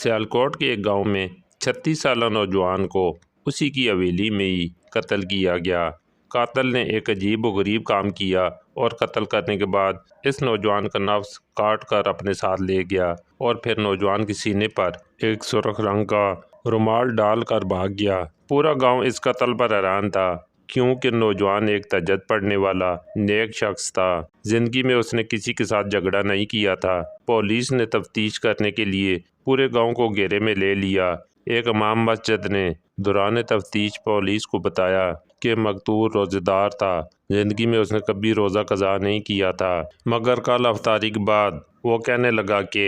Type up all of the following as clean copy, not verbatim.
سیالکوٹ کے ایک گاؤں میں 36 سالہ نوجوان کو اسی کی حویلی میں ہی قتل کیا گیا۔ قاتل نے ایک عجیب و غریب کام کیا اور قتل کرنے کے بعد اس نوجوان کا نفس کاٹ کر اپنے ساتھ لے گیا اور پھر نوجوان کے سینے پر ایک سرخ رنگ کا رومال ڈال کر بھاگ گیا۔ پورا گاؤں اس قتل پر حیران تھا، کیونکہ نوجوان ایک تہجد پڑھنے والا نیک شخص تھا۔ زندگی میں اس نے کسی کے ساتھ جھگڑا نہیں کیا تھا۔ پولیس نے تفتیش کرنے کے لیے پورے گاؤں کو گھیرے میں لے لیا۔ ایک امام مسجد نے دوران تفتیش پولیس کو بتایا کہ مقتول روزہ دار تھا۔ زندگی میں اس نے کبھی روزہ قضا نہیں کیا تھا، مگر کل افطاری کے بعد وہ کہنے لگا کہ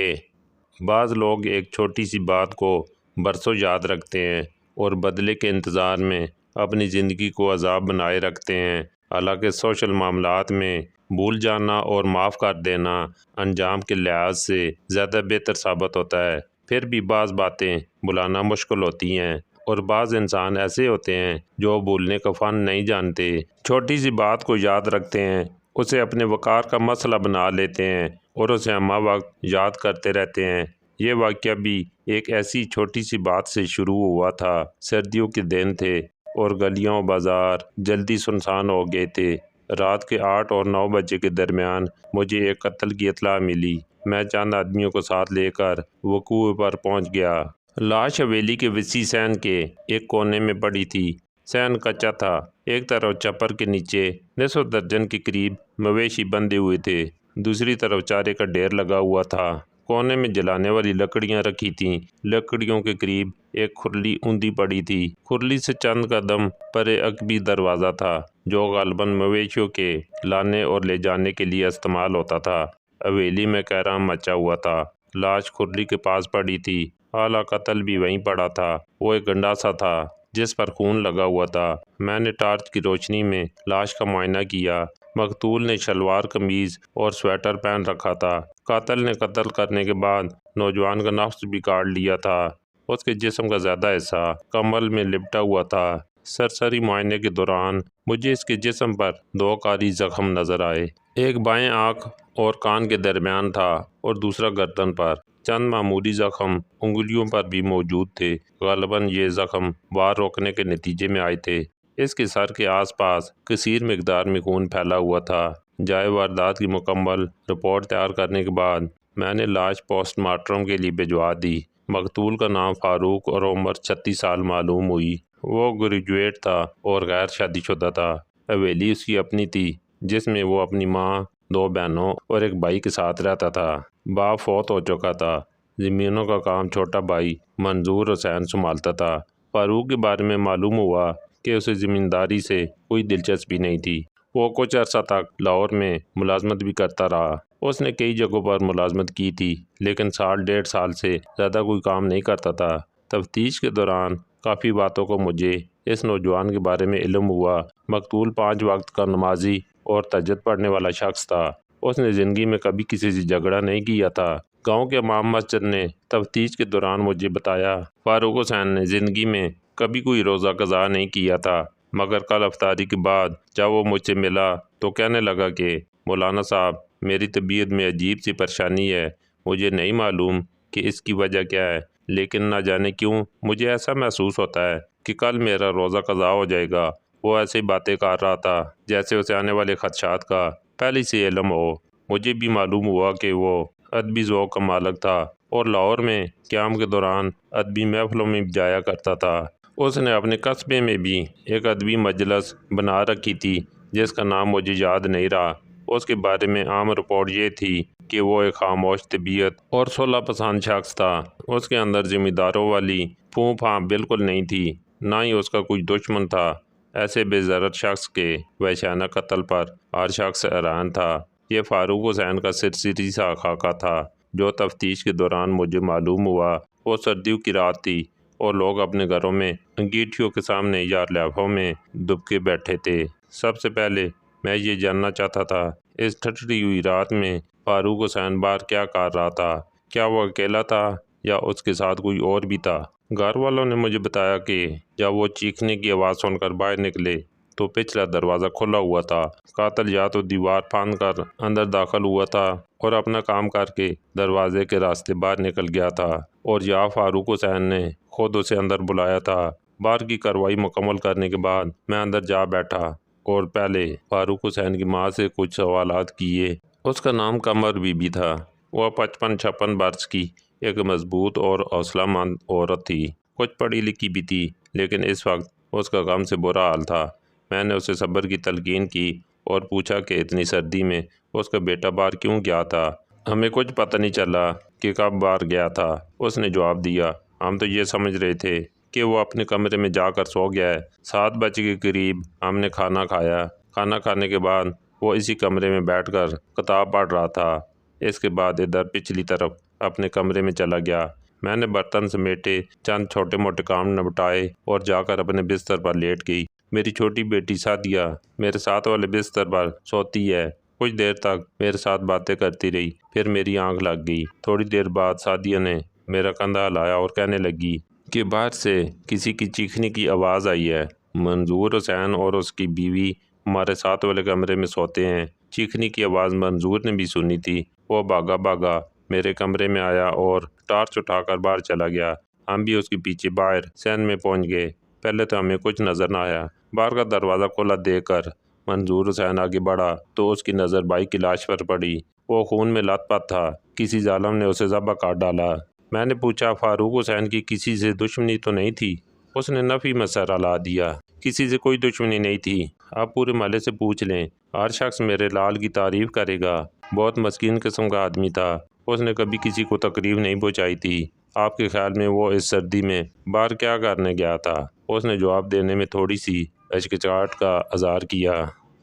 بعض لوگ ایک چھوٹی سی بات کو برسوں یاد رکھتے ہیں اور بدلے کے انتظار میں اپنی زندگی کو عذاب بنائے رکھتے ہیں۔ حالانکہ سوشل معاملات میں بھول جانا اور معاف کر دینا انجام کے لحاظ سے زیادہ بہتر ثابت ہوتا ہے۔ پھر بھی بعض باتیں بھلانا مشکل ہوتی ہیں اور بعض انسان ایسے ہوتے ہیں جو بھولنے کا فن نہیں جانتے۔ چھوٹی سی بات کو یاد رکھتے ہیں، اسے اپنے وقار کا مسئلہ بنا لیتے ہیں اور اسے ہمہ وقت یاد کرتے رہتے ہیں۔ یہ واقعہ بھی ایک ایسی چھوٹی سی بات سے شروع ہوا تھا۔ سردیوں کے دن تھے اور گلیاں و بازار جلدی سنسان ہو گئے تھے۔ رات کے 8 اور 9 بجے کے درمیان مجھے ایک قتل کی اطلاع ملی۔ میں چند آدمیوں کو ساتھ لے کر وقوع پر پہنچ گیا۔ لاش حویلی کے وسیع صحن کے ایک کونے میں پڑی تھی۔ صحن کچا تھا۔ ایک طرف چھپر کے نیچے نصف درجن کے قریب مویشی بندھے ہوئے تھے، دوسری طرف چارے کا ڈھیر لگا ہوا تھا۔ کونے میں جلانے والی لکڑیاں رکھی تھیں۔ لکڑیوں کے قریب ایک کھرلی اوندھی پڑی تھی۔ کھرلی سے چند قدم پرے عقبی دروازہ تھا جو غالباً مویشیوں کے لانے اور لے جانے کے لیے استعمال ہوتا تھا۔ حویلی میں کہرام مچا ہوا تھا۔ لاش کھرلی کے پاس پڑی تھی۔ آلہ قتل بھی وہیں پڑا تھا۔ وہ ایک گنڈاسا تھا جس پر خون لگا ہوا تھا۔ میں نے ٹارچ کی روشنی میں لاش کا معائنہ کیا۔ مقتول نے شلوار قمیض اور سویٹر پہن رکھا تھا۔ قاتل نے قتل کرنے کے بعد نوجوان کا نفس بھی کاٹ لیا تھا۔ اس کے جسم کا زیادہ حصہ کمبل میں لپٹا ہوا تھا۔ سرسری معائنے کے دوران مجھے اس کے جسم پر 2 کاری زخم نظر آئے۔ ایک بائیں آنکھ اور کان کے درمیان تھا اور دوسرا گردن پر۔ چند معمولی زخم انگلیوں پر بھی موجود تھے۔ غالباً یہ زخم وار روکنے کے نتیجے میں آئے تھے۔ اس کے سر کے آس پاس کثیر مقدار میں خون پھیلا ہوا تھا۔ جائے واردات کی مکمل رپورٹ تیار کرنے کے بعد میں نے لاش پوسٹ مارٹم کے لیے بھجوا دی۔ مقتول کا نام فاروق اور عمر 36 سال معلوم ہوئی۔ وہ گریجویٹ تھا اور غیر شادی شدہ تھا۔ حویلی اس کی اپنی تھی جس میں وہ اپنی ماں، 2 بہنوں اور ایک بھائی کے ساتھ رہتا تھا۔ باپ فوت ہو چکا تھا۔ زمینوں کا کام چھوٹا بھائی منظور حسین سنبھالتا تھا۔ فاروق کے بارے میں معلوم ہوا کہ اسے زمینداری سے کوئی دلچسپی نہیں تھی۔ وہ کچھ عرصہ تک لاہور میں ملازمت بھی کرتا رہا۔ اس نے کئی جگہوں پر ملازمت کی تھی لیکن 1.5 سال سے زیادہ کوئی کام نہیں کرتا تھا۔ تفتیش کے دوران کافی باتوں کو مجھے اس نوجوان کے بارے میں علم ہوا۔ مقتول 5 وقت کا نمازی اور تہجد پڑھنے والا شخص تھا۔ اس نے زندگی میں کبھی کسی سے جھگڑا نہیں کیا تھا۔ گاؤں کے امام مسجد نے تفتیش کے دوران مجھے بتایا فاروق حسین نے زندگی میں کبھی کوئی روزہ قضا نہیں کیا تھا، مگر کل افطاری کے بعد جب وہ مجھ سے ملا تو کہنے لگا کہ مولانا صاحب، میری طبیعت میں عجیب سی پریشانی ہے۔ مجھے نہیں معلوم کہ اس کی وجہ کیا ہے، لیکن نہ جانے کیوں مجھے ایسا محسوس ہوتا ہے کہ کل میرا روزہ قضا ہو جائے گا۔ وہ ایسی باتیں کر رہا تھا جیسے اسے آنے والے خدشات کا پہلے سے علم ہو۔ مجھے بھی معلوم ہوا کہ وہ ادبی ذوق کا مالک تھا اور لاہور میں قیام کے دوران ادبی محفلوں میں جایا کرتا تھا۔ اس نے اپنے قصبے میں بھی ایک ادبی مجلس بنا رکھی تھی جس کا نام مجھے یاد نہیں رہا۔ اس کے بارے میں عام رپورٹ یہ تھی کہ وہ ایک خاموش طبیعت اور صلح پسند شخص تھا۔ اس کے اندر ذمہ داروں والی پھوں پھاں بالکل نہیں تھی، نہ ہی اس کا کوئی دشمن تھا۔ ایسے بے ضرر شخص کے وحشیانہ قتل پر ہر شخص حیران تھا۔ یہ فاروق حسین کا سرسری سا خاکہ تھا جو تفتیش کے دوران مجھے معلوم ہوا۔ وہ سردیوں کی رات تھی اور لوگ اپنے گھروں میں انگیٹھیوں کے سامنے یا لیفوں میں دبکے بیٹھے تھے۔ سب سے پہلے میں یہ جاننا چاہتا تھا اس ٹھٹری ہوئی رات میں فاروق حسین باہر کیا کر رہا تھا۔ کیا وہ اکیلا تھا یا اس کے ساتھ کوئی اور بھی تھا؟ گھر والوں نے مجھے بتایا کہ جب وہ چیخنے کی آواز سن کر باہر نکلے تو پچھلا دروازہ کھلا ہوا تھا۔ قاتل یا تو دیوار پھاند کر اندر داخل ہوا تھا اور اپنا کام کر کے دروازے کے راستے باہر نکل گیا تھا، اور یا فاروق حسین نے خود اسے اندر بلایا تھا۔ باہر کی کارروائی مکمل کرنے کے بعد میں اندر جا بیٹھا اور پہلے فاروق حسین کی ماں سے کچھ سوالات کیے۔ اس کا نام قمر بی بی تھا۔ وہ 55-56 برس کی ایک مضبوط اور حوصلہ مند عورت تھی۔ کچھ پڑھی لکھی بھی تھی، لیکن اس وقت اس کا غم سے برا حال تھا۔ میں نے اسے صبر کی تلقین کی اور پوچھا کہ اتنی سردی میں اس کا بیٹا باہر کیوں گیا تھا؟ ہمیں کچھ پتہ نہیں چلا کہ کب باہر گیا تھا۔ اس نے جواب دیا، ہم تو یہ سمجھ رہے تھے کہ وہ اپنے کمرے میں جا کر سو گیا ہے۔ 7 بجے کے قریب ہم نے کھانا کھایا۔ کھانا کھانے کے بعد وہ اسی کمرے میں بیٹھ کر کتاب پڑھ رہا تھا۔ اس کے بعد ادھر پچھلی طرف اپنے کمرے میں چلا گیا۔ میں نے برتن سمیٹے، چند چھوٹے موٹے کام نپٹائے اور جا کر اپنے بستر پر لیٹ گئی۔ میری چھوٹی بیٹی سعدیہ میرے ساتھ والے بستر پر سوتی ہے۔ کچھ دیر تک میرے ساتھ باتیں کرتی رہی، پھر میری آنکھ لگ گئی۔ تھوڑی دیر بعد سعدیہ نے میرا کندھا ہلایا اور کہنے لگی کہ باہر سے کسی کی چیخنے کی آواز آئی ہے۔ منظور حسین اور اس کی بیوی ہمارے ساتھ والے کمرے میں سوتے ہیں۔ چیخنے کی آواز منظور نے بھی سنی تھی۔ وہ بھاگا بھاگا میرے کمرے میں آیا اور ٹارچ اٹھا کر باہر چلا گیا۔ ہم بھی اس کے پیچھے باہر صحن میں پہنچ گئے۔ پہلے تو ہمیں کچھ نظر نہ آیا۔ باہر کا دروازہ کھلا دیکھ کر منظور حسین آگے بڑھا تو اس کی نظر بھائی کی لاش پر پڑی۔ وہ خون میں لت پت تھا۔ کسی ظالم نے اسے ذبح کر ڈالا۔ میں نے پوچھا، فاروق حسین کی کسی سے دشمنی تو نہیں تھی؟ اس نے نفی میں سر ہلا دیا۔ کسی سے کوئی دشمنی نہیں تھی۔ آپ پورے محلے سے پوچھ لیں، ہر شخص میرے لال کی تعریف کرے گا۔ بہت مسکین قسم کا آدمی تھا۔ اس نے کبھی کسی کو تکلیف نہیں پہنچائی تھی۔ آپ کے خیال میں وہ اس سردی میں باہر کیا کرنے گیا تھا؟ اس نے جواب دینے میں تھوڑی سی ہچکچاہٹ کا اظہار کیا،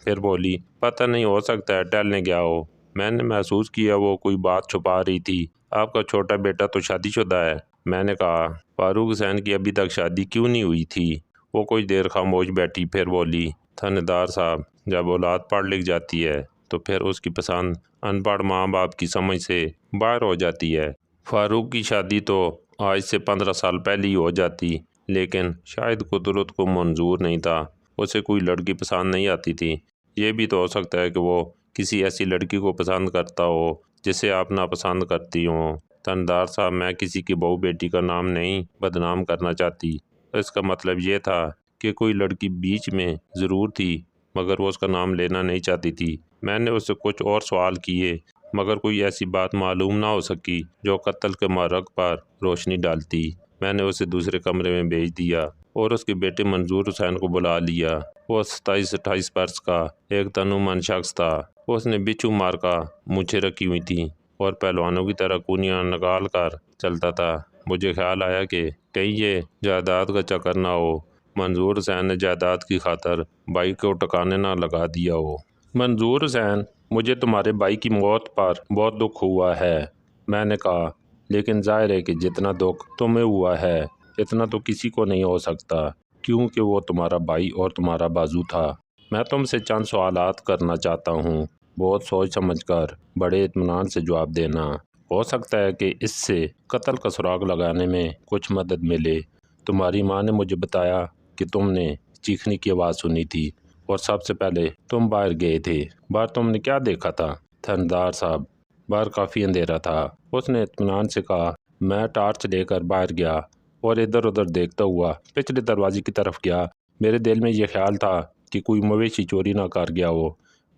پھر بولی، پتہ نہیں، ہو سکتا ہے ٹہلنے گیا ہو۔ میں نے محسوس کیا وہ کوئی بات چھپا رہی تھی۔ آپ کا چھوٹا بیٹا تو شادی شدہ ہے؟ میں نے کہا، فاروق حسین کی ابھی تک شادی کیوں نہیں ہوئی تھی؟ وہ کچھ دیر خاموش بیٹھی، پھر بولی، تھانے صاحب، جب اولاد پڑھ لکھ جاتی ہے تو پھر اس کی پسند ان پڑھ ماں باپ کی سمجھ سے باہر ہو جاتی ہے۔ فاروق کی شادی تو آج سے 15 سال پہلے ہی ہو جاتی، لیکن شاید قدرت کو منظور نہیں تھا۔ اسے کوئی لڑکی پسند نہیں آتی تھی۔ یہ بھی تو ہو سکتا ہے کہ وہ کسی ایسی لڑکی کو پسند کرتا ہو جسے آپ ناپسند کرتی ہوں۔ تھانے صاحب، میں کسی کی بہو بیٹی کا نام نہیں بدنام کرنا چاہتی۔ اس کا مطلب یہ تھا کہ کوئی لڑکی بیچ میں ضرور تھی، مگر وہ اس کا نام لینا نہیں چاہتی تھی۔ میں نے اس سے کچھ اور سوال کیے، مگر کوئی ایسی بات معلوم نہ ہو سکی جو قتل کے محرک پر روشنی ڈالتی۔ میں نے اسے دوسرے کمرے میں بھیج دیا اور اس کے بیٹے منظور حسین کو بلا لیا۔ وہ 27-28 برس کا ایک تنومند شخص تھا۔ اس نے بچھو مار کا مونچھیں رکھی ہوئی تھیں اور پہلوانوں کی طرح کونیاں نکال کر چلتا تھا۔ مجھے خیال آیا کہ کہیں یہ جائیداد کا چکر نہ ہو، منظور حسین نے جائیداد کی خاطر بھائی کو ٹکانے نہ لگا دیا ہو۔ منظور حسین، مجھے تمہارے بھائی کی موت پر بہت دکھ ہوا ہے۔ میں نے کہا، لیکن ظاہر ہے کہ جتنا دکھ تمہیں ہوا ہے اتنا تو کسی کو نہیں ہو سکتا، کیونکہ وہ تمہارا بھائی اور تمہارا بازو تھا۔ میں تم سے چند سوالات کرنا چاہتا ہوں، بہت سوچ سمجھ کر بڑے اطمینان سے جواب دینا۔ ہو سکتا ہے کہ اس سے قتل کا سراغ لگانے میں کچھ مدد ملے۔ تمہاری ماں نے مجھے بتایا کہ تم نے چیخنے کی آواز سنی تھی اور سب سے پہلے تم باہر گئے تھے۔ باہر تم نے کیا دیکھا تھا؟ تھانے صاحب، باہر کافی اندھیرا تھا۔ اس نے اطمینان سے کہا، میں ٹارچ لے کر باہر گیا اور ادھر ادھر دیکھتا ہوا پچھلے دروازے کی طرف گیا۔ میرے دل میں یہ خیال تھا کہ کوئی مویشی چوری نہ کر گیا ہو۔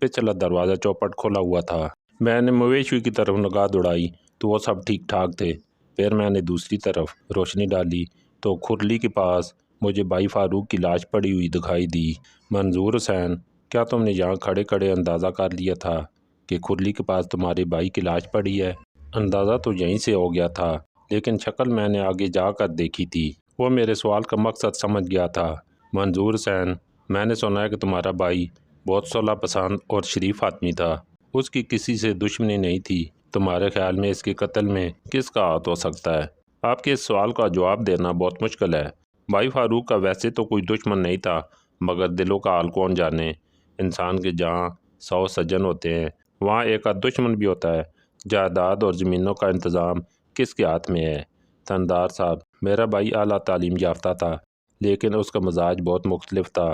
پچھلا دروازہ چوپٹ کھلا ہوا تھا۔ میں نے مویشی کی طرف نگاہ دوڑائی تو وہ سب ٹھیک ٹھاک تھے۔ پھر میں نے دوسری طرف روشنی ڈالی تو کھرلی کے پاس مجھے بھائی فاروق کی لاش پڑی ہوئی دکھائی دی۔ منظور حسین، کیا تم نے یہاں کھڑے کھڑے اندازہ کر لیا تھا کہ کھرلی کے پاس تمہارے بھائی کی لاش پڑی ہے؟ اندازہ تو یہیں سے ہو گیا تھا، لیکن شکل میں نے آگے جا کر دیکھی تھی۔ وہ میرے سوال کا مقصد سمجھ گیا تھا۔ منظور حسین، میں نے سنا ہے کہ تمہارا بھائی بہت صلح پسند اور شریف آدمی تھا۔ اس کی کسی سے دشمنی نہیں تھی۔ تمہارے خیال میں اس کے قتل میں کس کا ہاتھ ہو سکتا ہے؟ آپ کے اس سوال کا جواب دینا بہت مشکل ہے۔ بھائی فاروق کا ویسے تو کوئی دشمن نہیں تھا، مگر دلوں کا حال کون جانے۔ انسان کے جہاں 100 سجن ہوتے ہیں، وہاں ایک آدھ دشمن بھی ہوتا ہے۔ جائیداد اور زمینوں کا انتظام کس کے ہاتھ میں ہے؟ تھانے صاحب، میرا بھائی اعلیٰ تعلیم یافتہ تھا، لیکن اس کا مزاج بہت مختلف تھا۔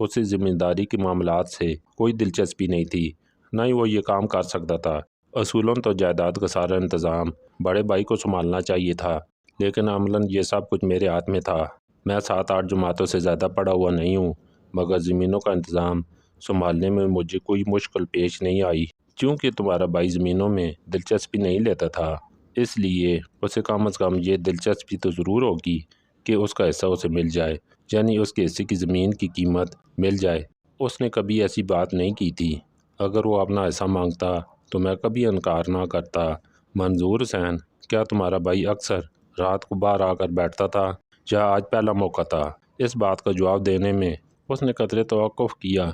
اسے ذمہ داری کے معاملات سے کوئی دلچسپی نہیں تھی، نہ ہی وہ یہ کام کر سکتا تھا۔ اصولاً تو جائیداد کا سارا انتظام بڑے بھائی کو سنبھالنا چاہیے تھا، لیکن عملاً یہ سب کچھ میرے ہاتھ میں تھا۔ میں 7-8 جماعتوں سے زیادہ پڑھا ہوا نہیں ہوں، مگر زمینوں کا انتظام سنبھالنے میں مجھے کوئی مشکل پیش نہیں آئی۔ چونکہ تمہارا بھائی زمینوں میں دلچسپی نہیں لیتا تھا، اس لیے اسے کم از کم یہ دلچسپی تو ضرور ہوگی کہ اس کا حصہ اسے مل جائے، یعنی اس کے حصے کی زمین کی قیمت مل جائے۔ اس نے کبھی ایسی بات نہیں کی تھی۔ اگر وہ اپنا حصہ مانگتا تو میں کبھی انکار نہ کرتا۔ منظور حسین، کیا تمہارا بھائی اکثر رات کو باہر آ کر بیٹھتا تھا یا آج پہلا موقع تھا؟ اس بات کا جواب دینے میں اس نے قدرے توقف کیا،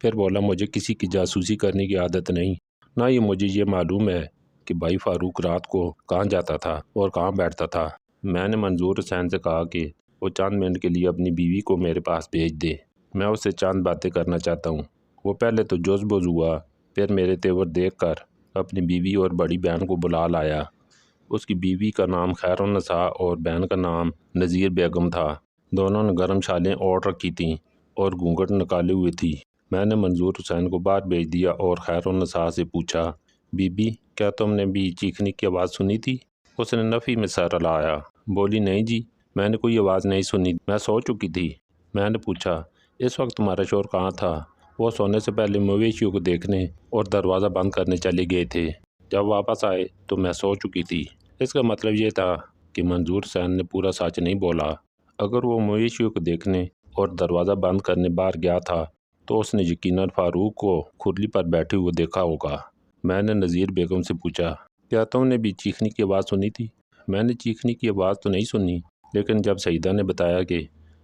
پھر بولا، مجھے کسی کی جاسوسی کرنے کی عادت نہیں، نہ ہی مجھے یہ معلوم ہے کہ بھائی فاروق رات کو کہاں جاتا تھا اور کہاں بیٹھتا تھا۔ میں نے منظور حسین سے کہا کہ وہ چند منٹ کے لیے اپنی بیوی کو میرے پاس بھیج دے، میں اس سے چند باتیں کرنا چاہتا ہوں۔ وہ پہلے تو جوش بوش ہوا، پھر میرے تیور دیکھ کر اپنی بیوی اور بڑی بہن کو بلا لایا۔ اس کی بیوی کا نام خیرالنساء اور بہن کا نام نذیر بیگم تھا۔ دونوں نے گرم شالیں اوڑھ رکھی تھیں اور گھونگھٹ نکالے ہوئے تھی۔ میں نے منظور حسین کو باہر بھیج دیا اور خیرالنساء سے پوچھا، بی بی، کیا تم نے بھی چیخنے کی آواز سنی تھی؟ اس نے نفی میں سر ہلایا، بولی، نہیں جی، میں نے کوئی آواز نہیں سنی، میں سو چکی تھی۔ میں نے پوچھا، اس وقت تمہارا شوہر کہاں تھا؟ وہ سونے سے پہلے مویشیوں کو دیکھنے اور دروازہ بند کرنے چلے گئے تھے، جب واپس آئے تو میں سو چکی تھی۔ اس کا مطلب یہ تھا کہ منظور حسین نے پورا سچ نہیں بولا۔ اگر وہ مویشیوں کو دیکھنے اور دروازہ بند کرنے باہر گیا تھا تو اس نے یقیناً فاروق کو کھرلی پر بیٹھے ہوئے دیکھا ہوگا۔ میں نے نذیر بیگم سے پوچھا، کیا تم نے بھی چیخنے کی آواز سنی تھی؟ میں نے چیخنے کی آواز تو نہیں سنی، لیکن جب سعیدہ نے بتایا کہ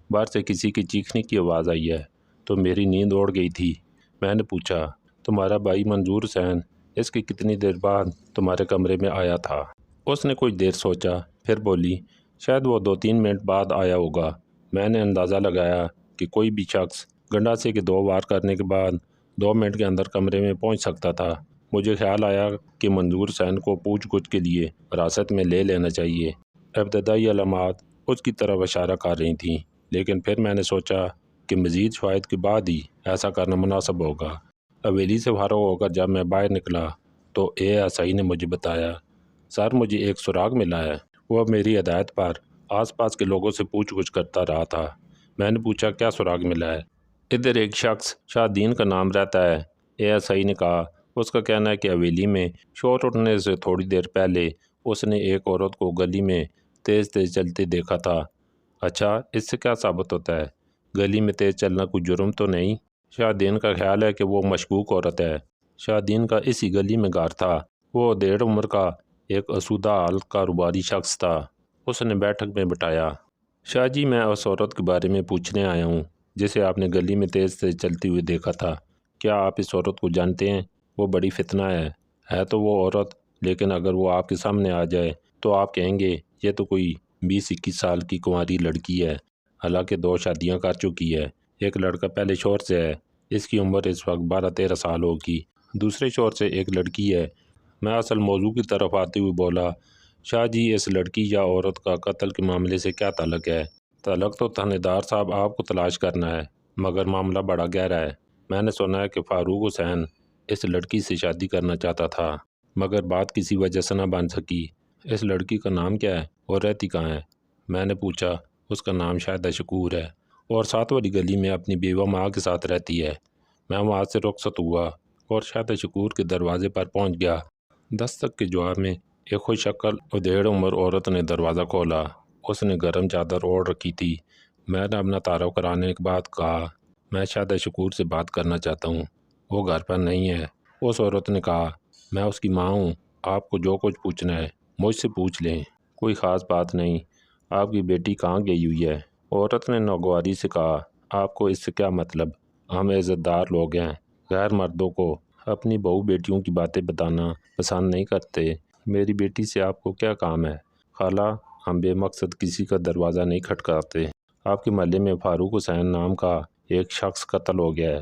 باہر سے کسی کے چیخنے کی آواز آئی ہے تو میری نیند اڑ گئی تھی۔ میں نے پوچھا، تمہارا بھائی منظور حسین اس کی کتنی دیر بعد تمہارے کمرے میں آیا تھا؟ اس نے کچھ دیر سوچا، پھر بولی، شاید وہ 2-3 منٹ بعد آیا ہوگا۔ میں نے اندازہ لگایا کہ کوئی بھی شخص گنڈاسے کے 2 وار کرنے کے بعد 2 منٹ کے اندر کمرے میں پہنچ سکتا تھا۔ مجھے خیال آیا کہ منظور حسین کو پوچھ گچھ کے لیے حراست میں لے لینا چاہیے۔ ابتدائی علامات اس کی طرف اشارہ کر رہی تھیں، لیکن پھر میں نے سوچا کہ مزید شواہد کے بعد ہی ایسا کرنا مناسب ہوگا۔ حویلی سے فارغ ہو کر جب میں باہر نکلا تو ASI نے مجھے بتایا، سر، مجھے ایک سراغ ملا ہے۔ وہ میری ہدایت پر آس پاس کے لوگوں سے پوچھ گچھ کرتا رہا تھا۔ میں نے پوچھا، کیا سراغ ملا ہے؟ ادھر ایک شخص شاہ دین کا نام رہتا ہے، ASI نے کہا۔ اس کا کہنا ہے کہ حویلی میں شور اٹھنے سے تھوڑی دیر پہلے اس نے ایک عورت کو گلی میں تیز تیز چلتے دیکھا تھا۔ اچھا، اس سے کیا ثابت ہوتا ہے؟ گلی میں تیز چلنا کوئی جرم تو نہیں؟ شاہ دین کا خیال ہے کہ وہ مشکوک عورت ہے۔ شاہ دین کا اسی گلی میں گھر تھا۔ وہ ڈیڑھ عمر کا ایک آسودہ حال کاروباری شخص تھا۔ اس نے بیٹھک میں بتایا، شاہ جی، میں اس عورت کے بارے میں پوچھنے آیا ہوں جسے آپ نے گلی میں تیز تیز چلتی ہوئے دیکھا تھا۔ کیا آپ اس عورت کو جانتے ہیں؟ وہ بڑی فتنہ ہے تو وہ عورت، لیکن اگر وہ آپ کے سامنے آ جائے تو آپ کہیں گے یہ تو کوئی 20-21 سال کی کنواری لڑکی ہے، حالانکہ 2 شادیاں کر چکی ہے۔ ایک لڑکا پہلے شوہر سے ہے، اس کی عمر اس وقت 12-13 سال ہوگی۔ دوسرے شوہر سے ایک لڑکی ہے۔ میں اصل موضوع کی طرف آتے ہوئے بولا، شاہ جی، اس لڑکی یا عورت کا قتل کے معاملے سے کیا تعلق ہے؟ تعلق تو تھانے دار صاحب آپ کو تلاش کرنا ہے، مگر معاملہ بڑا گہرا ہے۔ میں نے سنا ہے کہ فاروق حسین اس لڑکی سے شادی کرنا چاہتا تھا، مگر بات کسی وجہ سے نہ بن سکی۔ اس لڑکی کا نام کیا ہے اور رہتی کہاں ہے؟ میں نے پوچھا۔ اس کا نام شاہدہ شکور ہے اور 7 والی گلی میں اپنی بیوہ ماں کے ساتھ رہتی ہے۔ میں وہاں سے رخصت ہوا اور شاہدہ شکور کے دروازے پر پہنچ گیا۔ دستک کے جواب میں ایک خوش شکل اور ڈیڑھ عمر عورت نے دروازہ کھولا۔ اس نے گرم چادر اوڑھ رکھی تھی۔ میں نے اپنا تعارف کرانے کے بعد کہا، میں شاہدہ شکور سے بات کرنا چاہتا ہوں، وہ گھر پر نہیں ہے۔ اس عورت نے کہا، میں اس کی ماں ہوں، آپ کو جو کچھ پوچھنا ہے مجھ سے پوچھ لیں، کوئی خاص بات نہیں۔ آپ کی بیٹی کہاں گئی ہوئی ہے؟ عورت نے ناگواری سے کہا، آپ کو اس سے کیا مطلب؟ ہم عزت دار لوگ ہیں، غیر مردوں کو اپنی بہو بیٹیوں کی باتیں بتانا پسند نہیں کرتے۔ میری بیٹی سے آپ کو کیا کام ہے؟ خالہ، ہم بے مقصد کسی کا دروازہ نہیں کھٹکاتے۔ آپ کے محلے میں فاروق حسین نام کا ایک شخص قتل ہو گیا ہے۔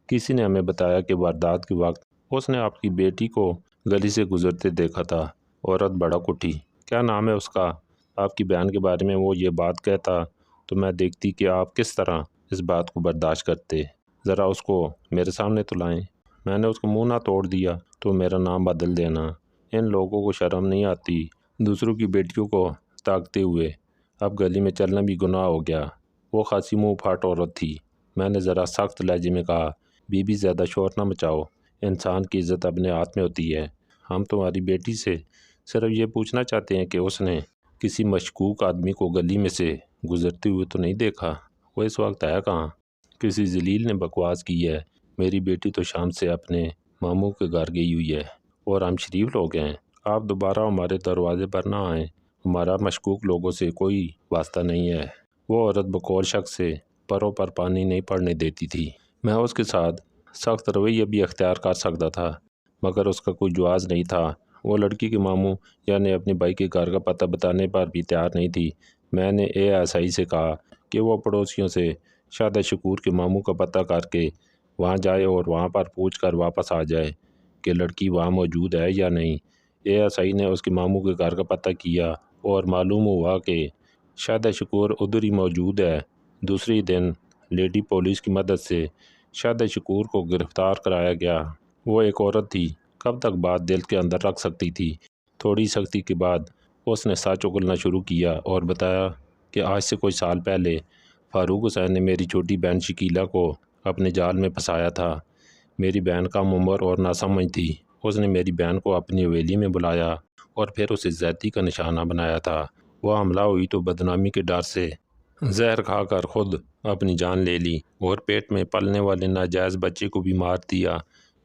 کسی نے ہمیں بتایا کہ واردات کے وقت اس نے آپ کی بیٹی کو گلی سے گزرتے دیکھا تھا۔ عورت بھڑک اٹھی، کیا نام ہے اس کا؟ آپ کی بہن کے بارے میں وہ یہ بات کہتا تو میں دیکھتی کہ آپ کس طرح اس بات کو برداشت کرتے۔ ذرا اس کو میرے سامنے تو لائیں۔ میں نے اس کو منہ نہ توڑ دیا تو میرا نام بدل دینا۔ ان لوگوں کو شرم نہیں آتی دوسروں کی بیٹیوں کو تاکتے ہوئے۔ اب گلی میں چلنا بھی گناہ ہو گیا۔ وہ خاصی منہ پھاٹ عورت تھی۔ میں نے ذرا سخت لہجے میں کہا، بی بی زیادہ شور نہ مچاؤ، انسان کی عزت اپنے ہاتھ میں ہوتی ہے۔ ہم تمہاری بیٹی سے صرف یہ پوچھنا چاہتے ہیں کہ اس نے کسی مشکوک آدمی کو گلی میں سے گزرتے ہوئے تو نہیں دیکھا؟ وہ اس وقت ہے کہاں؟ کسی ذلیل نے بکواس کی ہے۔ میری بیٹی تو شام سے اپنے ماموں کے گھر گئی ہوئی ہے اور ہم شریف لوگ ہیں۔ آپ دوبارہ ہمارے دروازے پر نہ آئیں، ہمارا مشکوک لوگوں سے کوئی واسطہ نہیں ہے۔ وہ عورت بقول شخص سے پروں پر پانی نہیں پڑنے دیتی تھی۔ میں اس کے ساتھ سخت رویہ بھی اختیار کر سکتا تھا مگر اس کا کوئی جواز نہیں تھا۔ وہ لڑکی کے ماموں یعنی اپنے بھائی کے گھر کا پتہ بتانے پر بھی تیار نہیں تھی۔ میں نے ASI سے کہا کہ وہ پڑوسیوں سے شادہ شکور کے ماموں کا پتہ کر کے وہاں جائے اور وہاں پر پوچھ کر واپس آ جائے کہ لڑکی وہاں موجود ہے یا نہیں۔ ASI نے اس کے ماموں کے گھر کا پتہ کیا اور معلوم ہوا کہ شادہ شکور ادھر ہی موجود ہے۔ دوسری دن لیڈی پولیس کی مدد سے شادہ شکور کو گرفتار کرایا گیا۔ وہ ایک عورت تھی، کب تک بات دل کے اندر رکھ سکتی تھی؟ تھوڑی سختی کے بعد اس نے سچ اگلنا شروع کیا اور بتایا کہ آج سے کوئی سال پہلے فاروق حسین نے میری چھوٹی بہن شکیلہ کو اپنے جال میں پھنسایا تھا۔ میری بہن کم عمر اور ناسمجھ تھی۔ اس نے میری بہن کو اپنی حویلی میں بلایا اور پھر اسے زیادتی کا نشانہ بنایا تھا۔ وہ حاملہ ہوئی تو بدنامی کے ڈر سے زہر کھا کر خود اپنی جان لے لی اور پیٹ میں پلنے والے ناجائز بچے کو بھی مار دیا۔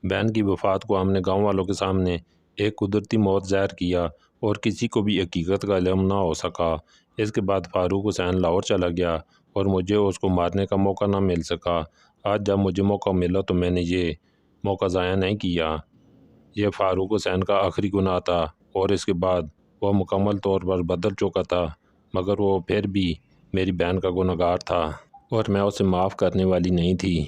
بہن کی وفات کو ہم نے گاؤں والوں کے سامنے ایک قدرتی موت ظاہر کیا اور کسی کو بھی حقیقت کا علم نہ ہو سکا۔ اس کے بعد فاروق حسین لاہور چلا گیا اور مجھے اس کو مارنے کا موقع نہ مل سکا۔ آج جب مجھے موقع ملا تو میں نے یہ موقع ضائع نہیں کیا۔ یہ فاروق حسین کا آخری گناہ تھا اور اس کے بعد وہ مکمل طور پر بدل چکا تھا مگر وہ پھر بھی میری بہن کا گنہگار تھا اور میں اسے معاف کرنے والی نہیں تھی۔